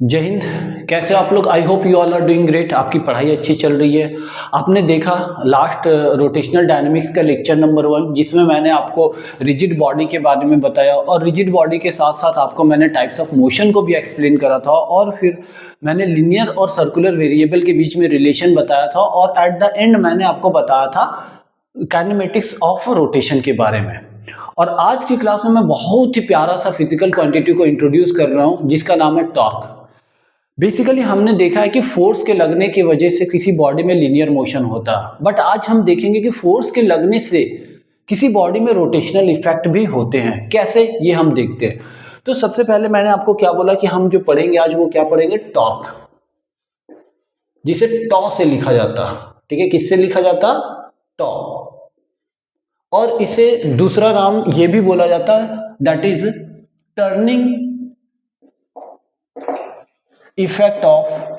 जय हिंद। कैसे हो आप लोग? I hope you all are doing great. आपकी पढ़ाई अच्छी चल रही है। आपने देखा लास्ट रोटेशनल डायनेमिक्स का लेक्चर नंबर 1, जिसमें मैंने आपको रिजिड बॉडी के बारे में बताया और रिजिड बॉडी के साथ साथ आपको मैंने टाइप्स ऑफ मोशन को भी एक्सप्लेन करा था और फिर मैंने लिनियर और सर्कुलर वेरिएबल के बीच में रिलेशन बताया था और एट द एंड मैंने आपको बताया था काइनेमेटिक्स ऑफ रोटेशन के बारे में। और आज की क्लास में मैं बहुत ही प्यारा सा फिजिकल क्वांटिटी को इंट्रोड्यूस कर रहा हूं जिसका नाम है टॉर्क। बेसिकली हमने देखा है कि फोर्स के लगने की वजह से किसी बॉडी में लीनियर मोशन होता है, बट आज हम देखेंगे कि फोर्स के लगने से किसी बॉडी में रोटेशनल इफेक्ट भी होते हैं। कैसे, ये हम देखते हैं। तो सबसे पहले मैंने आपको क्या बोला कि हम जो पढ़ेंगे आज वो क्या पढ़ेंगे? टॉर्क, जिसे टॉ से लिखा जाता है। ठीक है, किससे लिखा जाता? टॉ। और इसे दूसरा नाम ये भी बोला जाता है, that is turning effect of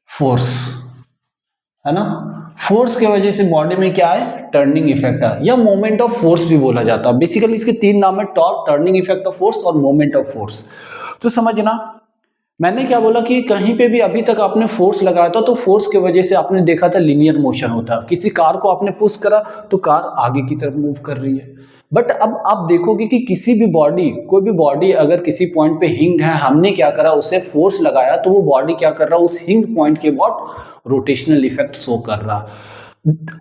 force, है ना। फोर्स के वजह से बॉडी में क्या है? टर्निंग इफेक्ट है, या मोमेंट ऑफ फोर्स भी बोला जाता है। बेसिकली इसके 3 नाम है, torque, turning effect of force और मोमेंट ऑफ फोर्स। तो समझना, मैंने क्या बोला कि कहीं पे भी अभी तक आपने फोर्स लगाया था तो फोर्स के वजह से आपने देखा था लीनियर मोशन होता है। किसी कार को आपने पुश करा तो कार आगे की तरफ मूव कर रही है। बट अब आप देखोगे कि किसी भी बॉडी, कोई भी बॉडी अगर किसी पॉइंट पे हिंग्ड है, हमने क्या करा, उसे फोर्स लगाया तो वो बॉडी क्या कर रहा है, उस हिंग्ड पॉइंट के अबाउट रोटेशनल इफेक्ट शो कर रहा।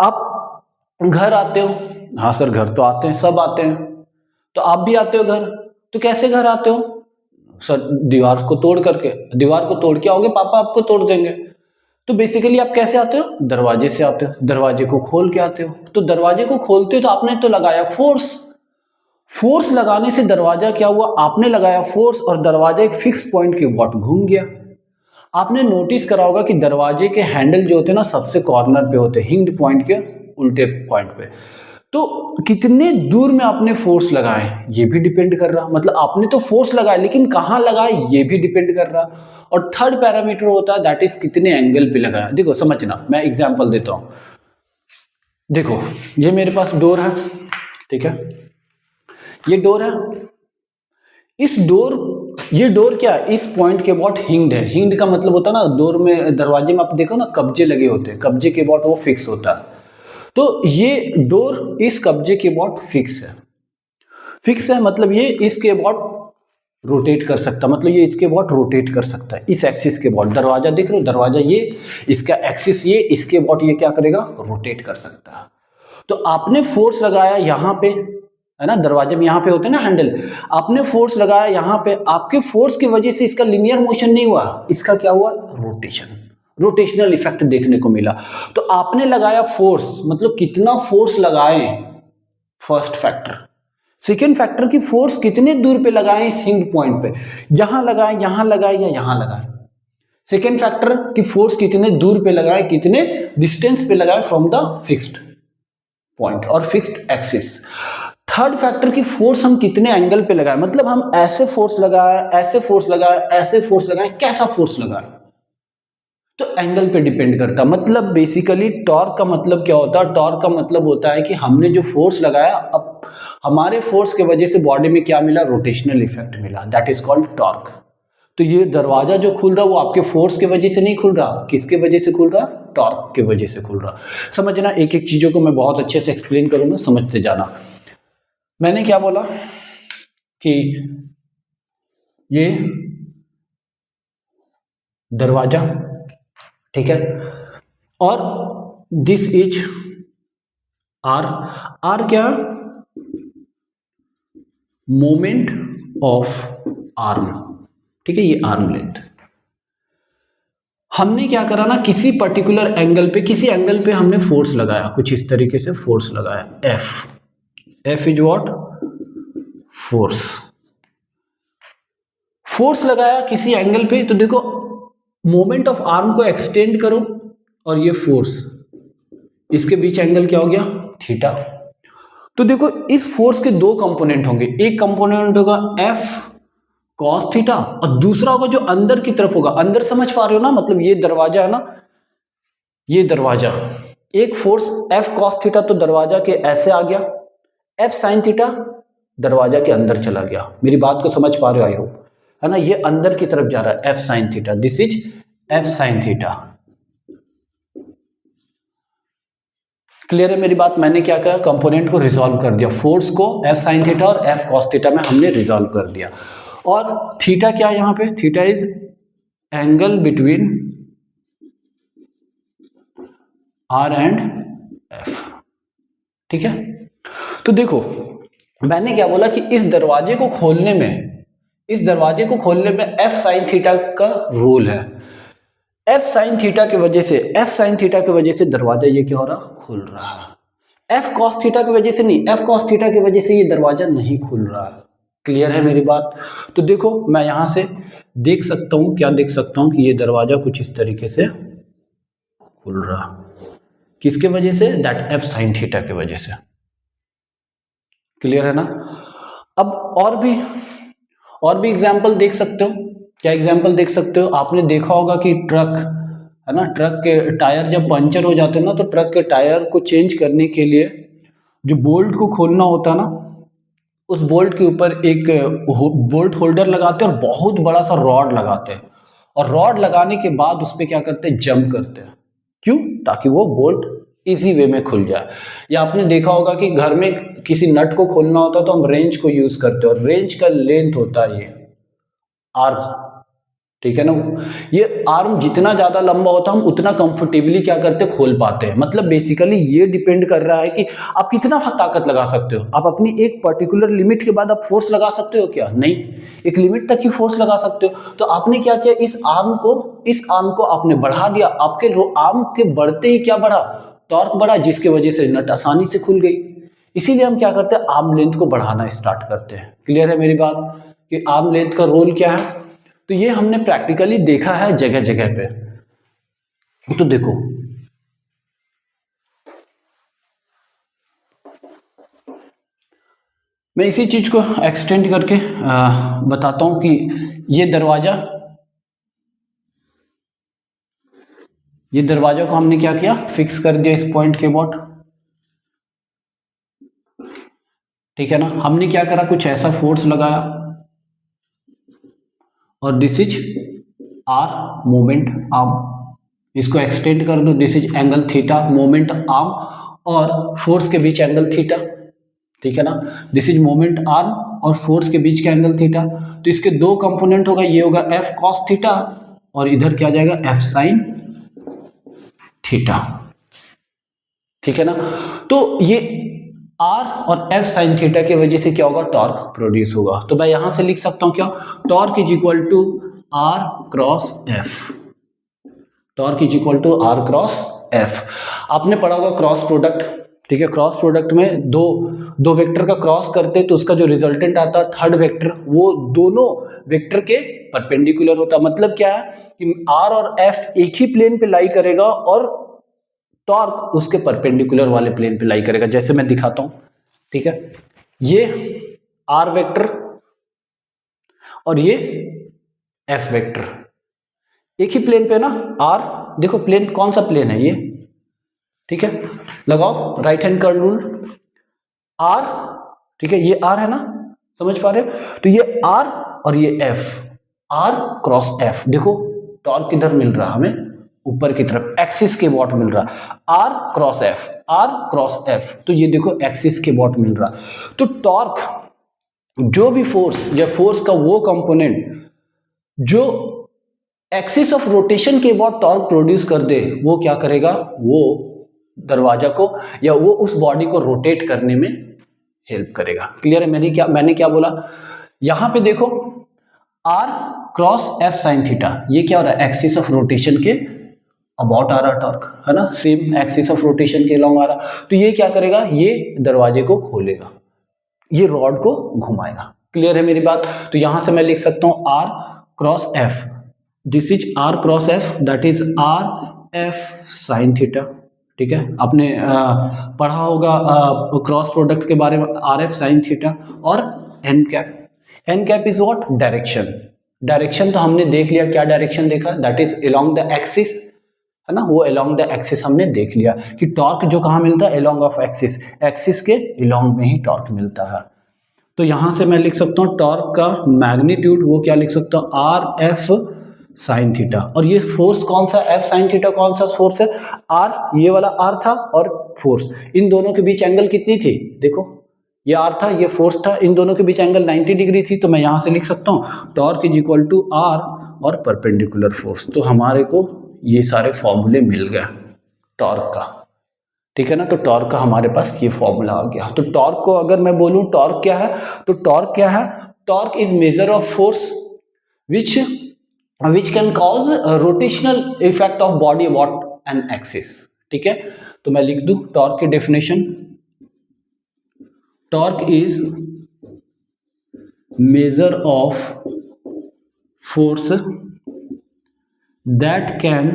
आप घर आते हो, हाँ सर घर तो आते हैं, सब आते हैं, तो आप भी आते हो घर। तो कैसे घर आते हो सर? दीवार को तोड़ करके। दीवार को तोड़ के आओगे, पापा आपको तोड़ देंगे। तो बेसिकली आप कैसे आते हो? दरवाजे से आते हो, दरवाजे को खोल के आते हो। तो दरवाजे को खोलते हो तो आपने तो लगाया फोर्स। फोर्स लगाने से दरवाजा क्या हुआ? आपने लगाया फोर्स और दरवाजा एक फिक्स पॉइंट के ऊपर घूम गया। आपने नोटिस करा होगा कि दरवाजे के हैंडल जो होते हैं ना, सबसे कॉर्नर पे होते हैं, हिंग्ड पॉइंट के उल्टे पॉइंट पे। तो कितने दूर में आपने फोर्स लगाए ये भी डिपेंड कर रहा। मतलब आपने तो फोर्स लगाया लेकिन कहां लगाए ये भी डिपेंड कर रहा। और थर्ड पैरामीटर होता है, दैट इज कितने एंगल पे लगाया। देखो समझना, मैं एग्जांपल देता हूं। देखो ये मेरे पास डोर है, ठीक है, ये डोर है। इस डोर, ये डोर क्या है? इस पॉइंट के अबाउट हिंग्ड है। हिंग्ड का मतलब होता है ना, डोर में, दरवाजे में आप देखो ना कब्जे लगे होते हैं, कब्जे के अबाउट वो फिक्स होता है। तो ये डोर इस कब्जे के अबाउट फिक्स है। फिक्स है मतलब ये इसके अबाउट रोटेट कर सकता, मतलब ये इसके अबाउट रोटेट कर सकता है, इस एक्सिस के अबाउट। दरवाजा देख रहे हो, दरवाजा ये, इसका एक्सिस ये, इसके अबाउट ये क्या करेगा? रोटेट कर सकता है। तो आपने फोर्स लगाया यहां पे, है ना, दरवाजे में यहां पे होते हैं ना हैंडल, आपने फोर्स लगाया यहां पे, आपके फोर्स की वजह से इसका लीनियर मोशन नहीं हुआ, इसका क्या हुआ? रोटेशन, रोटेशनल इफेक्ट देखने को मिला। तो आपने लगाया फोर्स, मतलब कितना फोर्स लगाए, फर्स्ट फैक्टर। सेकेंड फैक्टर की फोर्स कितने दूर पे लगाए, इस हिंग पॉइंट पे, यहां लगाए, यहां लगाए या यहां लगाए। सेकेंड फैक्टर की फोर्स कितने दूर पे लगाए, कितने डिस्टेंस पे लगाए फ्रॉम द फिक्स्ड पॉइंट और फिक्स्ड एक्सिस। थर्ड फैक्टर की फोर्स हम कितने एंगल पे लगाए, मतलब हम ऐसे फोर्स लगाए, ऐसे फोर्स लगाए, ऐसे फोर्स लगाए, कैसा फोर्स लगाए, तो एंगल पे डिपेंड करता। मतलब बेसिकली टॉर्क का मतलब क्या होता है? टॉर्क का मतलब होता है कि हमने जो फोर्स लगाया, अब हमारे फोर्स की वजह से बॉडी में क्या मिला? रोटेशनल इफेक्ट मिला, दैट इज कॉल्ड टॉर्क। तो ये दरवाजा जो खुल रहा है वो आपके फोर्स की वजह से नहीं खुल रहा, किसके वजह से खुल रहा? टॉर्क की वजह से खुल रहा। समझना, एक एक चीजों को मैं बहुत अच्छे से एक्सप्लेन करूंगा, समझते जाना। मैंने क्या बोला कि ये दरवाजा, ठीक है, और दिस इज आर। आर क्या? मोमेंट ऑफ आर्म, ठीक है, ये आर्म लेंथ। हमने क्या करा ना, किसी पर्टिकुलर एंगल पे, किसी एंगल पे हमने फोर्स लगाया, कुछ इस तरीके से फोर्स लगाया, F. F is what? Force. Force लगाया किसी एंगल पे, तो देखो मोमेंट ऑफ आर्म को एक्सटेंड करो और ये फोर्स, इसके बीच एंगल क्या हो गया? थीटा। तो देखो इस फोर्स के दो कंपोनेंट होंगे, एक कंपोनेंट होगा एफ कॉस थीटा और दूसरा होगा जो अंदर की तरफ होगा। अंदर समझ पा रहे हो ना, मतलब ये दरवाजा है ना, ये दरवाजा, एक फोर्स एफ कॉस थीटा तो दरवाजा के ऐसे आ गया, एफ साइन थीटा दरवाजा के अंदर चला गया। मेरी बात को समझ पा रहे हो आई होप, है ना, ये अंदर की तरफ जा रहा है, F sine theta, this is F sine theta. Clear है मेरी बात? मैंने क्या किया, कंपोनेंट को रिजॉल्व कर दिया, फोर्स को एफ साइन थीटा और एफ कॉस थीटा में हमने रिजॉल्व कर दिया। और थीटा क्या है यहाँ पे, theta is angle between R and F. ठीक है, तो देखो मैंने क्या बोला कि इस दरवाजे को खोलने में एफ साइन थीटा का रोल है। एफ साइन थीटा की वजह से दरवाजा ये क्या हो रहा, खुल रहा है। एफ कॉस थीटा की वजह से नहीं, एफ कॉस थीटा की वजह से ये दरवाजा नहीं खुल रहा है। क्लियर है मेरी बात? तो देखो मैं यहां से देख सकता हूं, क्या देख सकता हूं कि ये दरवाजा कुछ इस तरीके से खुल रहा, किसके वजह से, दैट एफ साइन थीटा की वजह से। क्लियर है ना? अब और भी एग्जाम्पल देख सकते हो। क्या एग्जाम्पल देख सकते हो? आपने देखा होगा कि ट्रक है ना, ट्रक के टायर जब पंचर हो जाते हैं ना, तो ट्रक के टायर को चेंज करने के लिए जो बोल्ट को खोलना होता है ना, उस बोल्ट के ऊपर एक बोल्ट होल्डर लगाते हैं और बहुत बड़ा सा रॉड लगाते हैं, और रॉड लगाने के बाद उस पर क्या करते हैं, जंप करते हैं। क्यों? ताकि वो बोल्ट इजी वे में खुल जाए। या आपने देखा होगा कि घर में किसी नट को खोलना होता है तो हम रेंच को यूज करते हैं, और रेंच का लेंथ होता है ये आर्म, ठीक है ना। ये आर्म जितना ज्यादा लंबा होता है हम उतना कंफर्टेबली क्या करते हैं, खोल पाते हैं। मतलब बेसिकली ये डिपेंड कर रहा है कि आप कितना ताकत लगा सकते हो। आप अपनी एक पर्टिकुलर लिमिट के बाद आप फोर्स लगा सकते हो क्या? नहीं, एक लिमिट तक ही फोर्स लगा सकते हो। तो आपने क्या किया, इस आर्म को आपने बढ़ा दिया। आपके आर्म के बढ़ते ही क्या बढ़ा, टॉर्क बढ़ा, जिसकी वजह से नट आसानी से खुल गई। इसीलिए हम क्या करते हैं, आर्म लेंथ को बढ़ाना स्टार्ट करते हैं। क्लियर है मेरी बात कि आर्म लेंथ का रोल क्या है? तो ये हमने प्रैक्टिकली देखा है जगह जगह पे। तो देखो मैं इसी चीज को एक्सटेंड करके बताता हूं कि ये दरवाजा को हमने क्या किया, फिक्स कर दिया इस पॉइंट के अबाउट। ठीक है ना, हमने क्या करा, कुछ ऐसा फोर्स लगाया, और this is R moment arm. इसको एक्सटेंड कर दो, this is angle theta moment arm, और फोर्स के बीच एंगल थीटा। ठीक है ना, दिस इज मोमेंट आर्म और फोर्स के बीच का एंगल थीटा। तो इसके दो कंपोनेंट होगा, ये होगा एफ कॉस थीटा और इधर क्या जाएगा, एफ साइन थीटा। ठीक है ना, तो ये आर और एफ साइन थीटा की वजह से क्या होगा, टॉर्क प्रोड्यूस होगा। तो मैं यहां से लिख सकता हूं क्या, torque is equal to R cross F. Torque is equal to R cross F. आपने पढ़ा होगा क्रॉस प्रोडक्ट। ठीक है, क्रॉस प्रोडक्ट में दो वेक्टर का क्रॉस करते हैं तो उसका जो रिजल्टेंट आता है थर्ड वेक्टर, वो दोनों वेक्टर के परपेंडिकुलर होता है। मतलब क्या है कि आर और एफ एक ही प्लेन पे लाई करेगा और टॉर्क उसके परपेंडिकुलर वाले प्लेन पे लाई करेगा। जैसे मैं दिखाता हूं, ठीक है, ये आर वेक्टर और ये एफ वेक्टर एक ही प्लेन पे ना, आर देखो प्लेन कौन सा प्लेन है ये, ठीक है, लगाओ right hand curl rule, R, ठीक है, ये आर है ना, समझ पा रहे हो? तो ये आर और ये एफ, आर क्रॉस एफ, देखो टॉर्क किधर मिल रहा है हमें, ऊपर की तरफ एक्सिस के बॉट मिल रहा है, R cross F, R cross F, तो ये देखो एक्सिस के बॉट मिल रहा है। तो टॉर्क, जो भी फोर्स या फोर्स का वो कंपोनेंट जो एक्सिस ऑफ रोटेशन के बाद टॉर्क प्रोड्यूस कर दे, वो क्या करेगा, वो दरवाजा को या वो उस बॉडी को रोटेट करने में हेल्प करेगा। क्लियर है? मैंने क्या बोला, यहां पे देखो R cross F sine theta, ये क्या हो रहा है, एक्सिस ऑफ रोटेशन के अबाउट आ रहा टॉर्क, है ना, सेम एक्सिस ऑफ रोटेशन के अलॉन्ग आ रहा। तो ये क्या करेगा, ये दरवाजे को खोलेगा, ये रॉड को घुमाएगा। क्लियर है मेरी बात? तो यहां से मैं लिख सकता हूं R cross F, this is R cross F, that is R F sine theta. ठीक है, आपने पढ़ा होगा क्रॉस प्रोडक्ट के बारे में, आर एफ साइन थीटा। और N cap, N cap is what, direction. Direction तो हमने देख लिया, क्या डायरेक्शन देखा, that is along the axis, है ना, वो अलोंग द एक्सिस हमने देख लिया कि टॉर्क जो कहां मिलता है, अलोंग ऑफ एक्सिस, एक्सिस के अलोंग में ही टॉर्क मिलता है। तो यहां से मैं लिख सकता हूं टॉर्क का मैग्नीट्यूड, वो क्या लिख सकता हूं, आर एफ साइन थीटा। और ये फोर्स कौन सा, एफ साइन थीटा कौन सा फोर्स है, आर, ये वाला आर था, और फोर्स, इन दोनों के बीच एंगल कितनी थी, देखो ये आर था, ये फोर्स था, इन दोनों के बीच एंगल 90 डिग्री थी। तो मैं यहां से लिख सकता हूं torque is equal to R और परपेंडिकुलर फोर्स। तो हमारे को ये सारे फॉर्मूले मिल गए टॉर्क का, ठीक है ना। तो टॉर्क का हमारे पास ये फॉर्मूला आ गया। तो टॉर्क को अगर मैं बोलूं टॉर्क क्या है, तो टॉर्क क्या है, torque is measure of force which can cause a rotational effect of body about an axis, ठीक है। तो मैं लिख दूं टॉर्क की definition, torque is measure of force that can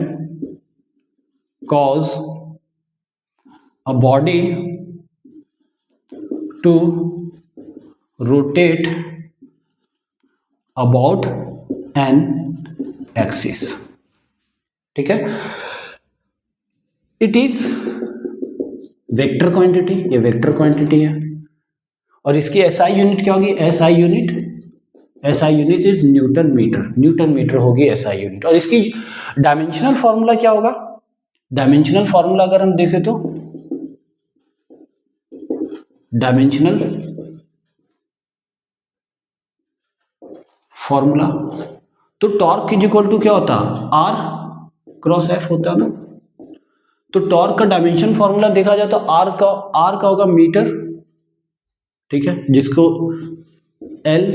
cause a body to rotate about an axis, ठीक है। It is vector quantity, ये वेक्टर क्वांटिटी है, और इसकी एसआई यूनिट क्या होगी, SI unit is newton metre होगी एसआई यूनिट। और इसकी डायमेंशनल फॉर्मूला क्या होगा, डायमेंशनल फॉर्मूला अगर हम देखें तो डायमेंशनल फॉर्मूला, तो टॉर्क इज इक्वल टू क्या होता है, आर क्रॉस एफ होता है ना। तो टॉर्क का डायमेंशन फॉर्मूला देखा जाए तो आर का होगा मीटर, ठीक है, जिसको एल,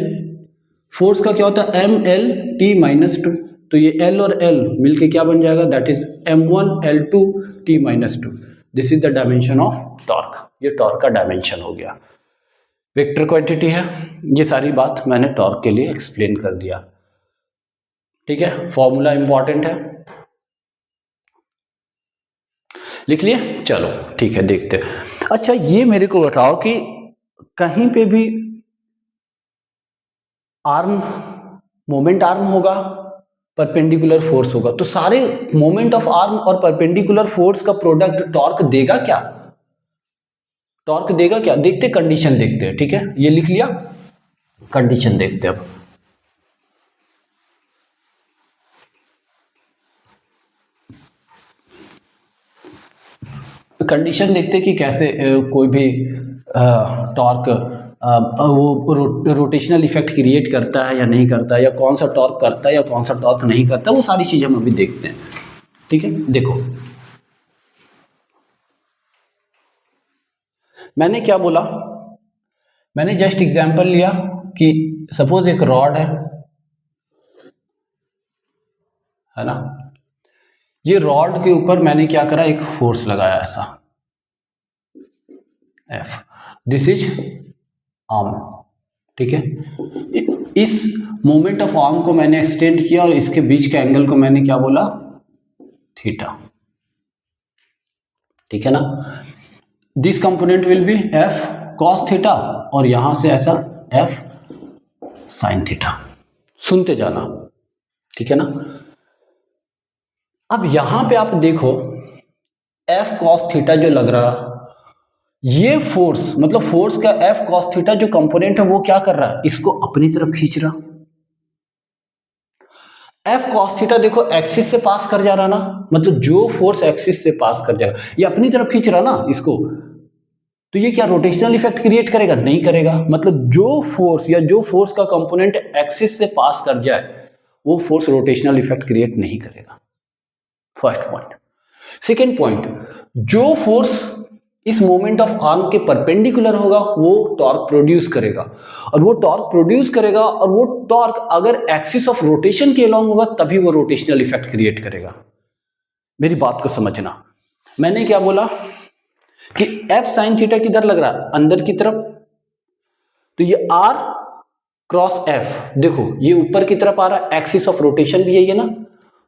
फोर्स का क्या होता है M L T minus two, तो ये एल और एल मिलके क्या बन जाएगा, that is m1l2 t minus two. This is the dimension of torque, ये टॉर्क का डायमेंशन हो गया, वेक्टर क्वांटिटी है। ये सारी बात मैंने टॉर्क के लिए एक्सप्लेन कर दिया, ठीक है। फॉर्मूला इंपॉर्टेंट है, लिख लिए, चलो ठीक है, देखते हैं। अच्छा ये मेरे को बताओ कि कहीं पे भी आर्म, मोमेंट आर्म होगा, परपेंडिकुलर फोर्स होगा, तो सारे मोमेंट ऑफ आर्म और परपेंडिकुलर फोर्स का प्रोडक्ट टॉर्क देगा क्या, टॉर्क देगा क्या, देखते कंडीशन देखते हैं, ठीक है। ये लिख लिया, कंडीशन देखते हैं अब। कंडीशन देखते कि कैसे कोई भी टॉर्क वो रोटेशनल इफेक्ट क्रिएट करता है या नहीं करता है, या कौन सा टॉर्क करता है या कौन सा टॉर्क नहीं करता, वो सारी चीजें हम अभी देखते हैं, ठीक है। देखो मैंने क्या बोला, मैंने जस्ट एग्जांपल लिया कि सपोज एक रॉड है ना, ये रॉड के ऊपर मैंने क्या करा, एक फोर्स लगाया ऐसा F, दिस इज आर्म, ठीक है। इस मोमेंट ऑफ आर्म को मैंने एक्सटेंड किया और इसके बीच के एंगल को मैंने क्या बोला, थीटा, ठीक है ना। This component will be F cos theta, और यहां से ऐसा F sin थीटा, सुनते जाना, ठीक है ना। अब यहां पे आप देखो F cos थीटा जो लग रहा, ये फोर्स, मतलब फोर्स का F cos थीटा जो कंपोनेंट है वो क्या कर रहा है, इसको अपनी तरफ खींच रहा। F cos थीटा देखो एक्सिस से पास कर जा रहा ना, मतलब जो फोर्स एक्सिस से पास कर जाएगा ये अपनी तरफ खींच रहा ना इसको, तो ये क्या रोटेशनल इफेक्ट क्रिएट करेगा, नहीं करेगा। मतलब जो फोर्स या जो फोर्स का कंपोनेंट एक्सिस से पास कर जाए वो फोर्स रोटेशनल इफेक्ट क्रिएट नहीं करेगा, फर्स्ट पॉइंट। सेकेंड पॉइंट, जो फोर्स इस मोमेंट ऑफ आर्म के परपेंडिकुलर होगा वो टॉर्क प्रोड्यूस करेगा, और वो टॉर्क प्रोड्यूस करेगा, और वो टॉर्क अगर एक्सिस ऑफ रोटेशन के अलॉन्ग होगा तभी वो रोटेशनल इफेक्ट क्रिएट करेगा। मेरी बात को समझना, मैंने क्या बोला कि F sin थीटा किधर लग रहा है, अंदर की तरफ, तो ये R क्रॉस F, देखो ये ऊपर की तरफ आ रहा है, एक्सिस ऑफ रोटेशन भी यही है ना,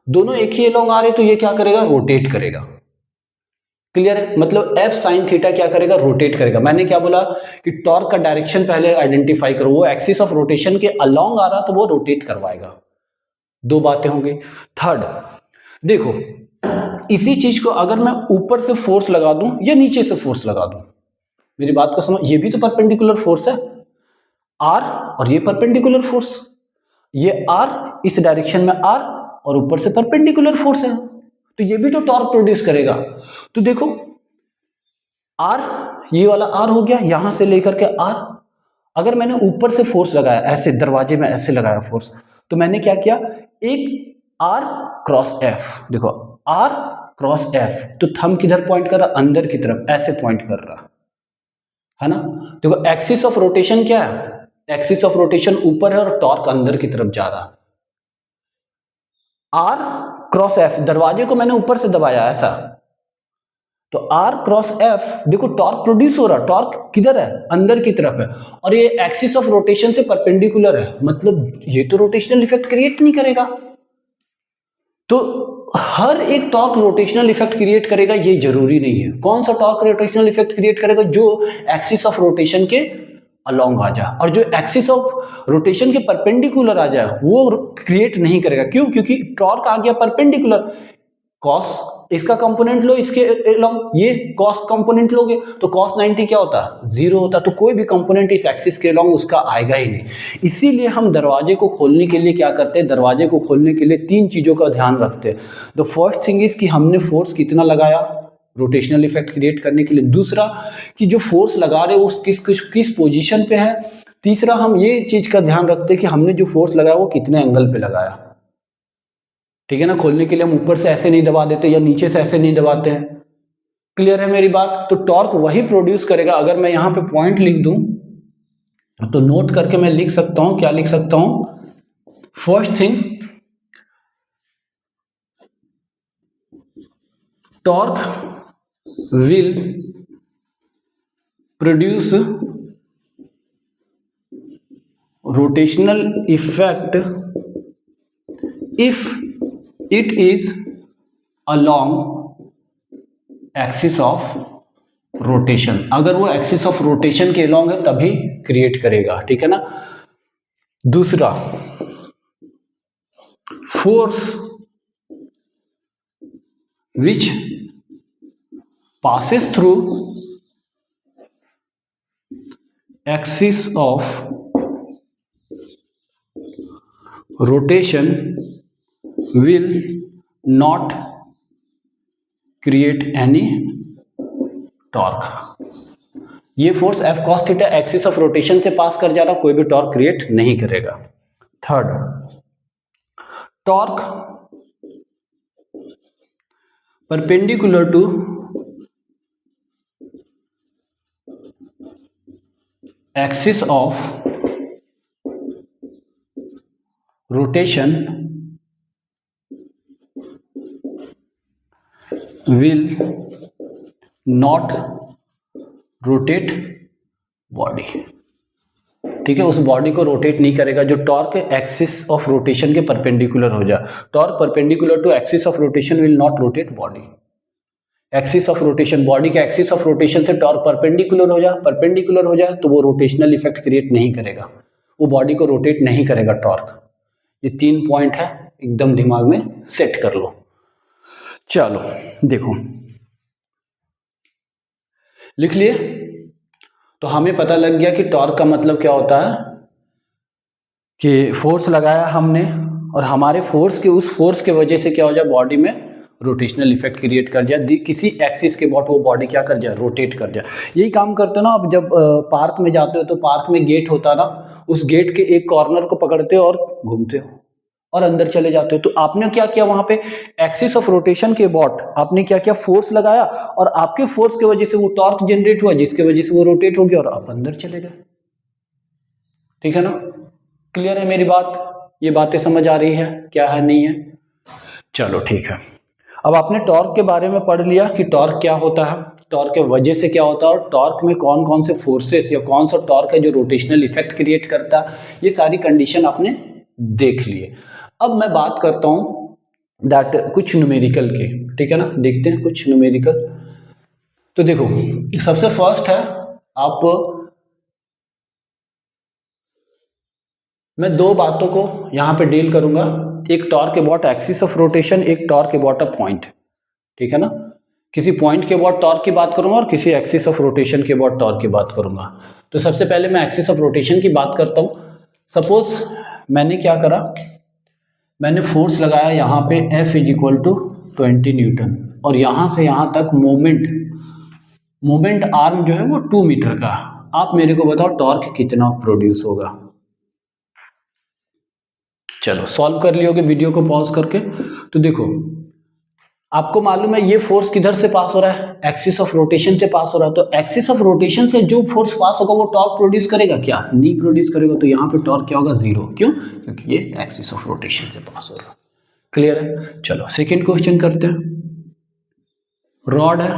दोनों एक ही अलॉन्ग आ रहे, तो ये क्या करेगा, रोटेट करेगा, क्लियर है। मतलब F sin थीटा क्या करेगा, रोटेट करेगा। मैंने क्या बोला कि टॉर्क का डायरेक्शन पहले आइडेंटिफाई करो, वो एक्सिस ऑफ रोटेशन के अलॉन्ग आ रहा तो वो रोटेट करवाएगा, दो बातें होंगी। थर्ड देखो, इसी चीज को अगर मैं ऊपर से फोर्स लगा दूं या नीचे से फोर्स लगा दूं, मेरी बात को समझ, ये भी तो परपेंडिकुलर फोर्स है, आर और ये परपेंडिकुलर फोर्स, ये आर इस डायरेक्शन में आर और ऊपर से परपेंडिकुलर फोर्स है, तो ये भी तो टॉर्क प्रोड्यूस करेगा। तो देखो आर, ये वाला आर हो गया यहां से लेकर के आर, अगर मैंने ऊपर से फोर्स लगाया ऐसे दरवाजे में ऐसे लगाया फोर्स, तो मैंने क्या किया, एक आर क्रॉस एफ, देखो आर क्रॉस एफ, तो थंब किधर पॉइंट कर रहा, अंदर की तरफ ऐसे पॉइंट कर रहा है ना। देखो एक्सिस ऑफ रोटेशन क्या है, एक्सिस ऑफ रोटेशन ऊपर है और टॉर्क अंदर की तरफ जा रहा। आर क्रॉस एफ, दरवाजे को मैंने ऊपर से दबाया ऐसा, तो आर क्रॉस एफ, देखो टॉर्क प्रोड्यूस हो रहा, टॉर्क किधर है, अंदर की तरफ है, और ये एक्सिस ऑफ रोटेशन से परपेंडिकुलर है, मतलब ये तो रोटेशनल इफेक्ट क्रिएट नहीं करेगा। तो हर एक टॉर्क रोटेशनल इफेक्ट क्रिएट करेगा ये जरूरी नहीं है। कौन सा टॉर्क रोटेशनल इफेक्ट क्रिएट करेगा, जो एक्सिस ऑफ रोटेशन के अलोंग आ जाए, और जो एक्सिस ऑफ रोटेशन के परपेंडिकुलर आ जाए वो क्रिएट नहीं करेगा। क्यों, क्योंकि टॉर्क आ गया परपेंडिकुलर, कॉस इसका कंपोनेंट लो इसके अलोंग, ये कॉस कंपोनेंट लोगे तो कॉस 90 क्या होता है, 0 होता, तो कोई भी कंपोनेंट इस एक्सिस के अलोंग उसका आएगा ही नहीं। इसीलिए हम दरवाजे को खोलने के लिए क्या करते हैं, दरवाजे को खोलने के लिए 3 चीजों का ध्यान रखते हैं। द फर्स्ट थिंग इज कि हमने फोर्स कितना लगाया रोटेशनल इफेक्ट क्रिएट करने के लिए, दूसरा कि जो फोर्स लगा रहे हो उस किस पोजीशन पे है, तीसरा हम ये चीज का ध्यान रखते हैं कि हमने जो फोर्स लगाया वो कितने एंगल पे लगाया। ठीक है ना, खोलने के लिए हम ऊपर से ऐसे नहीं दबा देते या नीचे से ऐसे नहीं दबाते हैं। क्लियर है मेरी बात। तो टॉर्क वही प्रोड्यूस करेगा। अगर मैं यहां पे पॉइंट लिख दूं तो नोट करके मैं लिख सकता हूं, क्या लिख सकता हूं, first thing torque will produce rotational effect if it is along axis of rotation। अगर वो एक्सिस ऑफ रोटेशन के along है तभी क्रिएट करेगा। ठीक है ना। दूसरा, force which passes through axis of rotation will not create any torque। ये force F cos theta axis of rotation से पास कर जा रहा, कोई भी टॉर्क क्रिएट नहीं करेगा। Third, torque perpendicular to axis of rotation will not rotate body। ठीक है, उस बॉडी को रोटेट नहीं करेगा जो टॉर्क एक्सिस ऑफ रोटेशन के परपेंडिकुलर हो जाए। Torque perpendicular to axis of rotation will not rotate body. Axis of rotation, body के एक्सिस ऑफ रोटेशन से टॉर्क परपेंडिकुलर हो जाए तो वो रोटेशनल इफेक्ट क्रिएट नहीं करेगा, वो बॉडी को रोटेट नहीं करेगा टॉर्क। ये 3 पॉइंट है, एकदम दिमाग में सेट कर लो। चलो देखो, लिख लिए। तो हमें पता लग गया कि टॉर्क का मतलब क्या होता है, कि फोर्स लगाया हमने और हमारे फोर्स के, उस फोर्स के वजह से क्या हो जाए, बॉडी में रोटेशनल इफेक्ट क्रिएट कर जाए, किसी एक्सिस के बॉट वो बॉडी क्या कर जाए, रोटेट कर जाए। यही काम करते हो ना आप जब पार्क में जाते हो तो पार्क में गेट होता है ना, उस गेट के एक कॉर्नर को पकड़ते हो और घूमते हो और अंदर चले जाते हो। तो आपने क्या किया, वहां पे एक्सिस ऑफ रोटेशन के बॉट आपने क्या किया, फोर्स लगाया और आपके फोर्स की वजह से वो टॉर्क जनरेट हुआ जिसकी वजह से वो रोटेट हो गया और आप अंदर चले गए। ठीक है ना, क्लियर है मेरी बात, ये बातें समझ आ रही है, क्या है नहीं है। चलो ठीक है, अब आपने टॉर्क के बारे में पढ़ लिया कि टॉर्क क्या होता है, टॉर्क के वजह से क्या होता है, और टॉर्क में कौन कौन से फोर्सेस या कौन सा टॉर्क है जो रोटेशनल इफेक्ट क्रिएट करता है, ये सारी कंडीशन आपने देख लिए। अब मैं बात करता हूं दैट कुछ न्यूमेरिकल के। ठीक है ना, देखते हैं कुछ न्यूमेरिकल। तो देखो, सबसे फर्स्ट है, आप, मैं 2 बातों को यहां पे डील करूंगा, एक torque about axis of rotation, एक टॉर्क अबाउट अ पॉइंट। ठीक है ना, किसी पॉइंट के अबाउट टॉर्क की बात करूंगा और किसी एक्सिस ऑफ रोटेशन के अबाउट टॉर्क की बात करूंगा। तो सबसे पहले मैं एक्सिस ऑफ रोटेशन की बात करता हूं। सपोज मैंने क्या करा, मैंने फोर्स लगाया यहाँ पे F is equal to 20 newton और यहाँ से यहाँ तक मोमेंट आर्म जो है वो 2 मीटर का। आप मेरे को बताओ टॉर्क कितना प्रोड्यूस होगा। चलो सॉल्व कर लियोगे वीडियो को पॉज करके। तो देखो आपको मालूम है ये फोर्स किधर से पास हो रहा है, एक्सिस ऑफ रोटेशन से पास हो रहा है। तो एक्सिस ऑफ रोटेशन से जो फोर्स पास होगा वो टॉर्क प्रोड्यूस करेगा क्या, नहीं प्रोड्यूस करेगा। तो यहाँ पे टॉर्क क्या होगा, जीरो। क्यों, क्योंकि ये एक्सिस ऑफ रोटेशन से पास हो रहा है। क्लियर है। चलो सेकेंड क्वेश्चन करते हैं। रॉड है,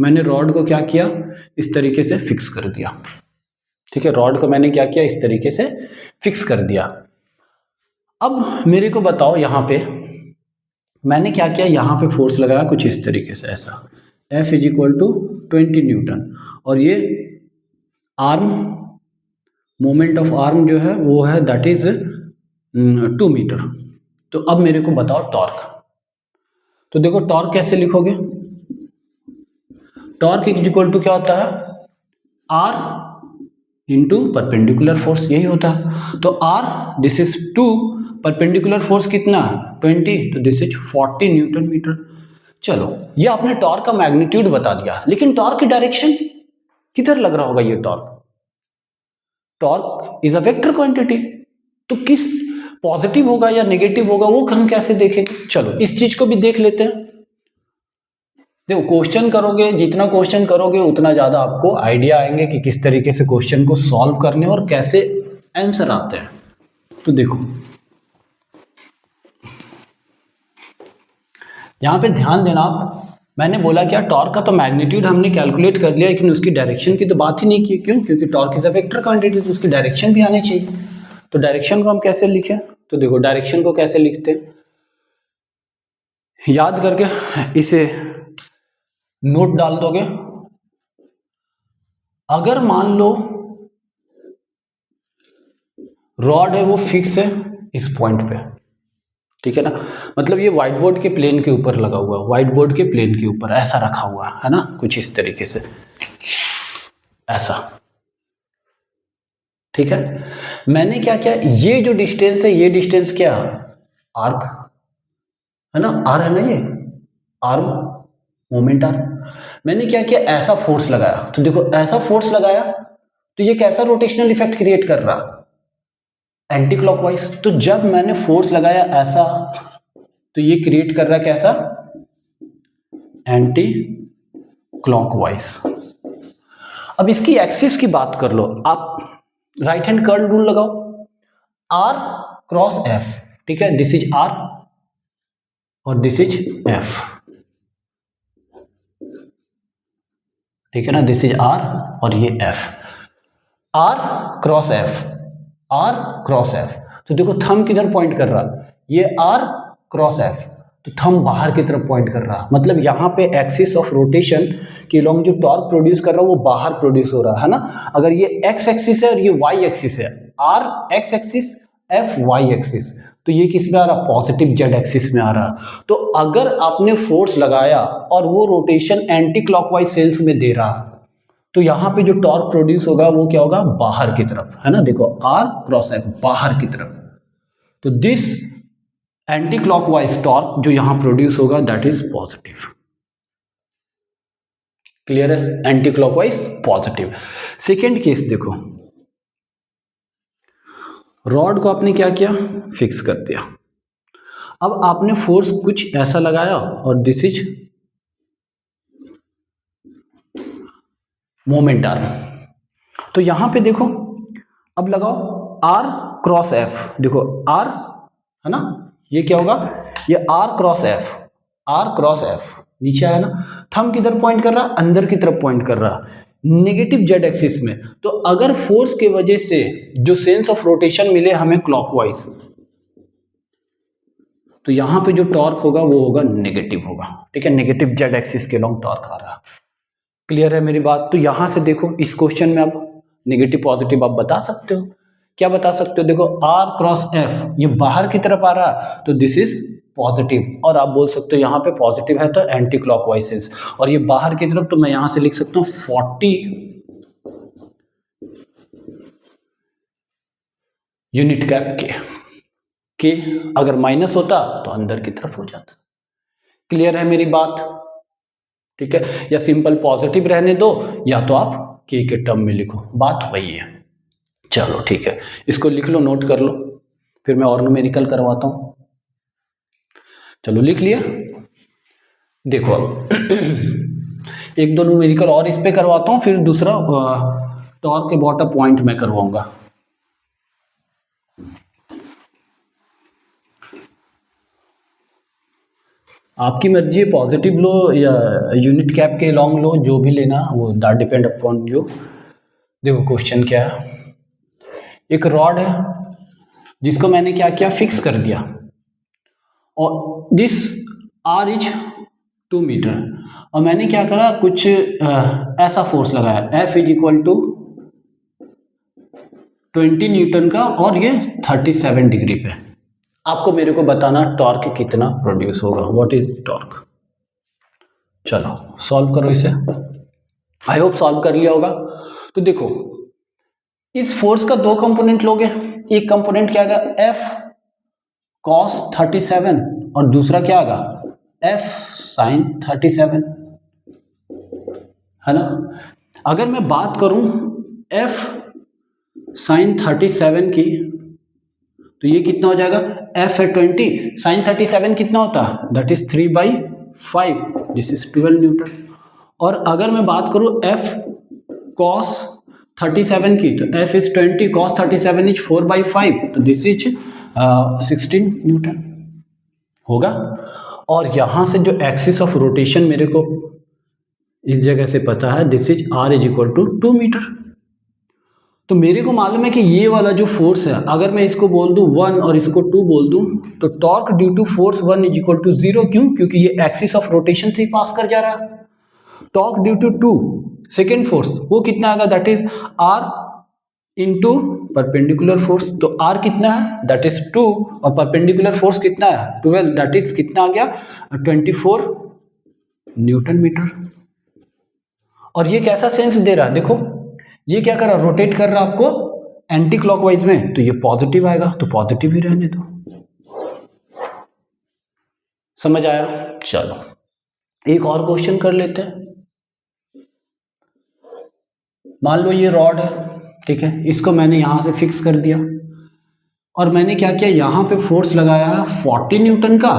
मैंने रॉड को क्या किया, इस तरीके से फिक्स कर दिया। ठीक है, रॉड को मैंने क्या किया, इस तरीके से फिक्स कर दिया। अब मेरे को बताओ यहाँ पे मैंने क्या किया, यहाँ पे फोर्स लगाया कुछ इस तरीके से, ऐसा F is equal to 20 newton और ये आर्म, मोमेंट ऑफ आर्म जो है वो है दैट इज 2 मीटर। तो अब मेरे को बताओ टॉर्क। तो देखो टॉर्क कैसे लिखोगे, टॉर्क इज इक्वल टू क्या होता है, R इंटू परपेंडिकुलर फोर्स, यही होता है। तो R this is 2, perpendicular force कितना 20, तो दिस इज 40 न्यूटन मीटर। चलो ये आपने टॉर्क का मैग्नीट्यूड बता दिया, लेकिन टॉर्क की डायरेक्शन किधर लग रहा होगा, ये torque is a vector quantity, तो किस पॉजिटिव होगा या नेगेटिव होगा वो हम कैसे देखेंगे। चलो इस चीज को भी देख लेते हैं। देखो क्वेश्चन करोगे, जितना क्वेश्चन करोगे उतना ज्यादा आपको आइडिया आएंगे कि किस तरीके से क्वेश्चन को सॉल्व करने और कैसे आंसर आते हैं। तो देखो यहां पे ध्यान देना आप, मैंने बोला क्या, टॉर्क का तो मैग्नीट्यूड हमने कैलकुलेट कर लिया, लेकिन उसकी डायरेक्शन की तो बात ही नहीं की। क्यों, क्योंकि torque is a vector quantity, तो उसकी डायरेक्शन भी आनी चाहिए। तो डायरेक्शन को हम कैसे लिखें, तो देखो डायरेक्शन को कैसे लिखते हैं, याद करके इसे नोट डाल दोगे। अगर मान लो रॉड है वो फिक्स है इस पॉइंट पे, ठीक है ना, मतलब ये व्हाइट बोर्ड के प्लेन के ऊपर लगा हुआ है, व्हाइट बोर्ड के प्लेन के ऊपर ऐसा रखा हुआ है ना, कुछ इस तरीके से ऐसा। ठीक है, मैंने क्या किया, ये जो डिस्टेंस है, ये डिस्टेंस क्या, आर्क है ना, आर है ना, ये आर्म, मोमेंट आर्म। मैंने क्या किया, ऐसा फोर्स लगाया। तो देखो ऐसा फोर्स लगाया तो ये कैसा रोटेशनल इफेक्ट क्रिएट कर रहा, एंटी क्लॉकवाइज। तो जब मैंने फोर्स लगाया ऐसा, तो ये क्रिएट कर रहा है कैसा, एंटी क्लॉकवाइज। अब इसकी एक्सिस की बात कर लो आप, राइट हैंड कर्ल रूल लगाओ, R क्रॉस F, ठीक है, दिस इज R और दिस इज F, ठीक है ना, दिस इज R और ये F, R cross F, R cross F। तो देखो थंब किधर पॉइंट कर रहा, ये R क्रॉस F, तो थंब बाहर की तरफ पॉइंट कर रहा, मतलब यहाँ पे एक्सिस ऑफ रोटेशन के लॉन्ग जो टॉर्क प्रोड्यूस कर रहा है वो बाहर प्रोड्यूस हो रहा है ना। अगर ये x एक्सिस है और ये y एक्सिस है, R x axis, F y axis, तो ये किस में आ रहा, पॉजिटिव z एक्सिस में आ रहा। तो अगर आपने फोर्स लगाया और वो रोटेशन एंटी क्लॉकवाइज सेंस में दे रहा, तो यहाँ पे जो टॉर्क प्रोड्यूस होगा वो क्या होगा, बाहर की तरफ, है ना। देखो R क्रॉस F, बाहर की तरफ। तो दिस एंटी क्लॉकवाइज टॉर्क जो यहां प्रोड्यूस होगा दैट इज पॉजिटिव। क्लियर है, anti clockwise positive. Second case देखो, रॉड को आपने क्या किया, फिक्स कर दिया। अब आपने फोर्स कुछ ऐसा लगाया और दिस इज मोमेंट आर्म। तो यहां पे देखो, अब लगाओ R क्रॉस F, देखो R है ना, ये क्या होगा, ये R cross F, R cross F नीचे आया ना, थंब किधर पॉइंट कर रहा, अंदर की तरफ पॉइंट कर रहा, नेगेटिव जेड एक्सिस में। तो अगर फोर्स के वजह से जो सेंस ऑफ रोटेशन मिले हमें क्लॉकवाइज, तो यहां पे जो टॉर्क होगा वो होगा नेगेटिव होगा, ठीक है, नेगेटिव जेड एक्सिस के लॉन्ग टॉर्क आ रहा। क्लियर है मेरी बात। तो यहां से देखो इस क्वेश्चन में अब नेगेटिव पॉजिटिव आप बता सकते हो, क्या बता सकते हो, देखो R क्रॉस F ये बाहर की तरफ आ रहा, तो दिस इज पॉजिटिव, और आप बोल सकते हो यहाँ पे पॉजिटिव है तो एंटी क्लॉकवाइज सेंस, और ये बाहर की तरफ तो मैं यहाँ से लिख सकता हूँ 40 यूनिट कैप के अगर माइनस होता तो अंदर की तरफ हो जाता। क्लियर है मेरी बात? ठीक है, या सिंपल पॉजिटिव रहने दो या तो आप के टर्म में लिखो, बात वही है। चलो ठीक है, इसको लिख लो, नोट कर लो, फिर मैं और न्यूमेरिकल करवाता हूं। चलो लिख लिया, देखो अब एक दो न्यूमेरिकल और इस पे करवाता हूं, फिर दूसरा टॉर्क अबाउट अ पॉइंट मैं करवाऊंगा। आपकी मर्जी है, पॉजिटिव लो या यूनिट कैप के लॉन्ग लो, जो भी लेना वो दैट डिपेंड अपॉन यू। देखो क्वेश्चन क्या है, एक रॉड है जिसको मैंने क्या किया, फिक्स कर दिया, और दिस आर इज 2 मीटर, और मैंने क्या करा, कुछ ऐसा फोर्स लगाया, F is equal to 20 Newton का, और ये 37 डिग्री पे। आपको मेरे को बताना टॉर्क कितना प्रोड्यूस होगा, व्हाट इज टॉर्क। चलो सॉल्व करो इसे, आई होप सॉल्व कर लिया होगा। तो देखो इस फोर्स का दो कंपोनेंट लोगे, एक कंपोनेंट क्या आएगा F cos 37 और दूसरा क्या आएगा F sin 37, है ना। अगर मैं बात करूं F sin 37 की, तो ये कितना हो जाएगा, F है 20, sin 37 कितना होता है, that is 3/5, this is 12 Newton. और अगर मैं बात करूं F cos 37 की, तो F इज 20, cos 37 इज 4/5, तो दिस इज 16 न्यूटन होगा। और यहां से जो एक्सिस ऑफ रोटेशन मेरे को इस जगह से पता है, this is R is equal to 2 metre. तो मेरे को मालूम है कि ये वाला जो फोर्स है, अगर मैं इसको बोल दूं 1 और इसको 2 बोल दूं, तो torque due to force 1 is equal to 0, क्यों, क्योंकि ये एक्सिस ऑफ रोटेशन से ही पास कर जा रहा है। Torque due to 2 second force, वो कितना आएगा, that is R into perpendicular force, तो R कितना है, दैट इज 2, और परपेंडिकुलर फोर्स कितना है 12, दैट इज कितना आ गया 24 न्यूटन मीटर। और ये कैसा सेंस दे रहा है, देखो ये क्या कर रहा है, रोटेट कर रहा है आपको एंटी क्लॉकवाइज में, तो ये पॉजिटिव आएगा, तो पॉजिटिव ही रहने दो। समझ आया? चलो एक और क्वेश्चन कर लेते हैं। मान लो ये रॉड है, ठीक है, इसको मैंने यहां से फिक्स कर दिया, और मैंने क्या किया, यहां पे फोर्स लगाया है 40 न्यूटन का,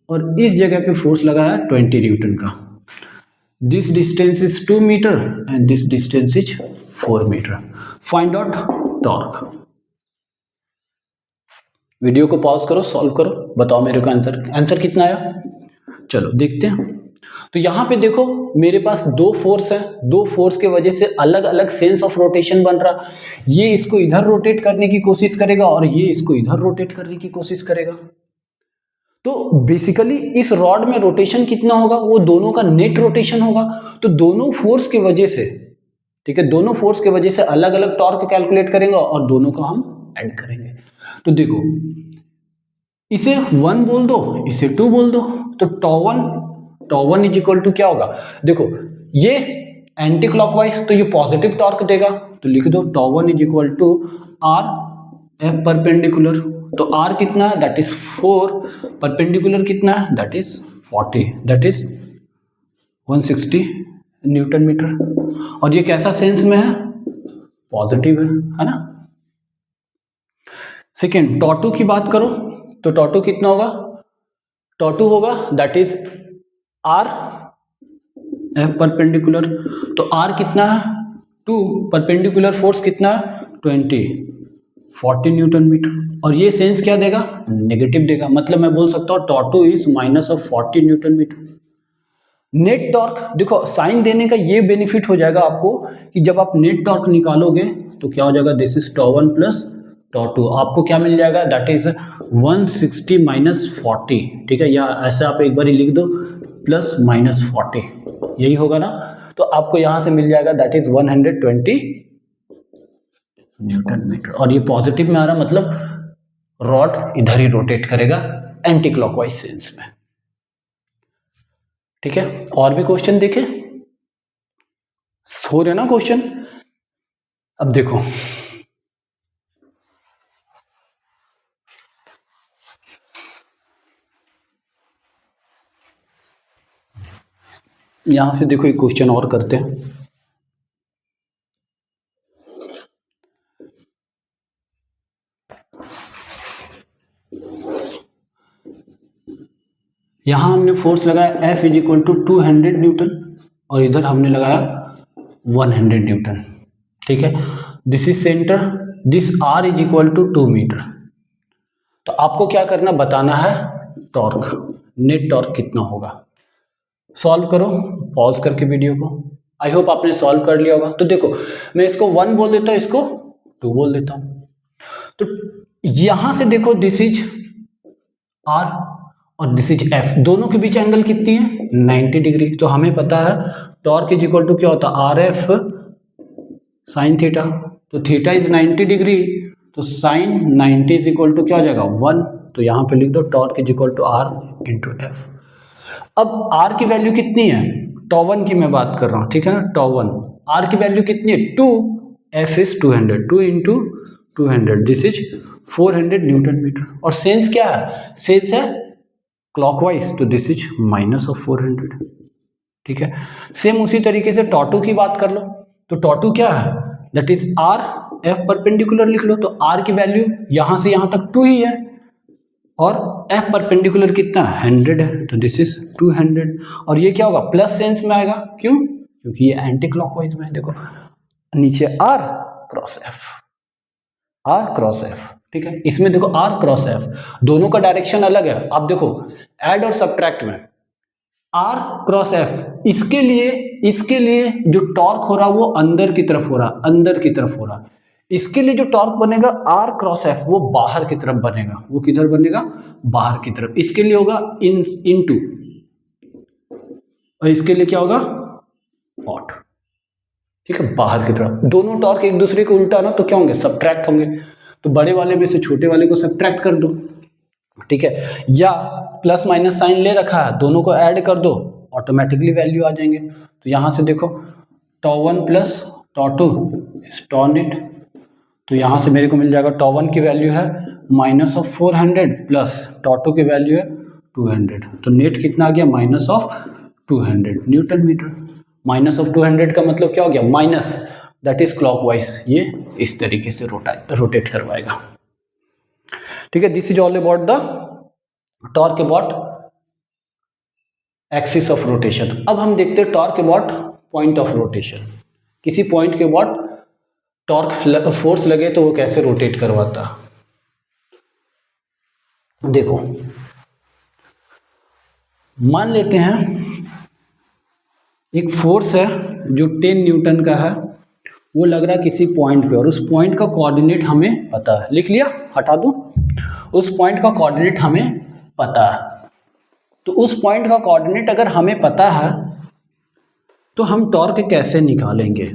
और इस जगह पे फोर्स लगाया 20 न्यूटन का। This distance is 2 metre and this distance is 4 metre. Find out torque. Video को पॉज करो, सॉल्व करो, बताओ मेरे को आंसर कितना आया। चलो देखते हैं। तो यहां पे देखो मेरे पास दो फोर्स है, दो फोर्स के वजह से अलग अलग सेंस ऑफ रोटेशन बन रहा। ये इसको इधर रोटेट करने की कोशिश करेगा और ये इसको इधर रोटेट करने की कोशिश करेगा। तो बेसिकली इस रॉड में रोटेशन कितना होगा, वो दोनों का नेट रोटेशन होगा। तो दोनों फोर्स की वजह से, ठीक है, दोनों फोर्स की वजह से अलग अलग टॉर्क कैलकुलेट करेंगे और दोनों को हम ऐड करेंगे। तो देखो इसे 1 बोल दो, इसे 2 बोल दो, तो टॉ वन इज इक्वल टू क्या होगा, देखो ये एंटी क्लॉकवाइज, तो ये पॉजिटिव टॉर्क देगा, तो लिख दो tau one is equal to R F perpendicular. तो आर कितना है, दैट इज 4, परपेंडिकुलर कितना है, that is 40, that is 160 newton metre. और ये कैसा सेंस में है, पॉजिटिव है ना। सेकेंड टॉ2 की बात करो, तो टॉ2 कितना होगा, टॉ2 होगा that is R F perpendicular. तो आर कितना है 2, परपेंडिकुलर फोर्स कितना है 40 न्यूटन मीटर। और ये सेंस क्या देगा, नेगेटिव देगा, मतलब मैं बोल सकता हूँ tau two is minus of 40 newton metre. Net torque, देखो साइन देने का ये बेनिफिट हो जाएगा आपको कि जब आप नेट टॉर्क निकालोगे तो क्या हो जाएगा, दिस इज टॉ1 प्लस टॉ2, आपको क्या मिल जाएगा, दैट इज 160 माइनस 40, ठीक है, या ऐसे आप एक बार ही लिख दो प्लस माइनस 40, यही होगा ना। तो आपको यहां से मिल जाएगा दैट इज 120 न्यूटन मीटर। और ये पॉजिटिव में आ रहा, मतलब रॉड इधर ही रोटेट करेगा एंटी क्लॉकवाइज सेंस में। ठीक है, और भी क्वेश्चन देखें, हो रहे ना क्वेश्चन। अब देखो यहां से देखो एक क्वेश्चन और करते हैं। यहां हमने फोर्स लगाया F is equal to 200 newton और इधर हमने लगाया 100 न्यूटन। ठीक है, this is centre, this R is equal to 2 metre. तो आपको क्या करना, बताना है टॉर्क, नेट टॉर्क कितना होगा। सॉल्व करो पॉज करके वीडियो को। आई होप आपने सॉल्व कर लिया होगा। तो देखो मैं इसको 1 बोल देता हूं, इसको 2 बोल देता हूं। तो यहां से देखो दिस इज R और दिस इज F, दोनों के बीच एंगल कितनी है 90 डिग्री। तो हमें पता है टॉर्क इज इक्वल टू क्या होता है RF साइन थीटा। तो थीटा इज 90 डिग्री, तो साइन 90 इज इक्वल टू क्या हो जाएगा 1। तो यहां पे लिख दो torque is equal to R into F। अब R की वैल्यू कितनी है, टॉ1 की मैं बात कर रहा हूं, ठीक है ना, टॉ1 R की वैल्यू कितनी है 2, F इज 200, 2 into 200 this is 400 newton metre. और सेंस क्या है, सेंस है क्लॉकवाइज, तो दिस इज माइनस ऑफ 400। ठीक है, सेम उसी तरीके से टॉ2 की बात कर लो। तो टॉ2 क्या है, that is R, F perpendicular लिख लो। तो R की वैल्यू यहां से यहां तक 2 ही है और F परपेंडिकुलर कितना 100 है, तो दिस इज 200। और ये क्या होगा, प्लस सेंस में आएगा, क्यों, क्योंकि ये एंटी क्लॉकवाइज में है। देखो नीचे R cross F, R cross F। ठीक है, इसमें देखो R क्रॉस F, दोनों का डायरेक्शन अलग है। आप देखो ऐड और सब्ट्रैक्ट में R क्रॉस F, इसके लिए जो टॉर्क हो रहा है वो अंदर की तरफ हो रहा, अंदर की तरफ हो रहा। इसके लिए जो टॉर्क बनेगा R क्रॉस F वो बाहर की तरफ बनेगा। वो किधर बनेगा, बाहर की तरफ। इसके लिए होगा इनटू, और इसके लिए क्या होगा पॉट। ठीक है, बाहर की तरफ। दोनों टॉर्क एक दूसरे को उल्टा ना तो क्या होंगे, सब्ट्रैक्ट होंगे। तो बड़े वाले में से छोटे वाले को सब्ट्रैक्ट कर दो। ठीक है, या प्लस माइनस साइन ले रखा है, दोनों को ऐड कर दो, ऑटोमेटिकली वैल्यू आ जाएंगे। तो यहां से देखो टॉ1 प्लस टॉ2 इज टॉ नेट। तो यहां से मेरे को मिल जाएगा टॉ1 की वैल्यू है माइनस ऑफ 400 प्लस टॉ2 की वैल्यू है 200। तो नेट कितना आ गया, minus of 200 newton metre. Minus of 200 का मतलब क्या हो गया, माइनस, दैट इज क्लॉकवाइज। ये इस तरीके से रोटेट करवाएगा। ठीक है, this is all about the torque about axis of rotation. अब हम देखते हैं torque about point of rotation. किसी पॉइंट के अबाउट टॉर्क फोर्स लगे तो वो कैसे रोटेट करवाता। देखो मान लेते हैं एक फोर्स है जो 10 न्यूटन का है, वो लग रहा है किसी पॉइंट पे, और उस पॉइंट का कोऑर्डिनेट हमें पता है। लिख लिया, हटा दूं, उस पॉइंट का कोऑर्डिनेट हमें पता है। तो उस पॉइंट का कोऑर्डिनेट अगर हमें पता है तो हम टॉर्क कैसे निकालेंगे।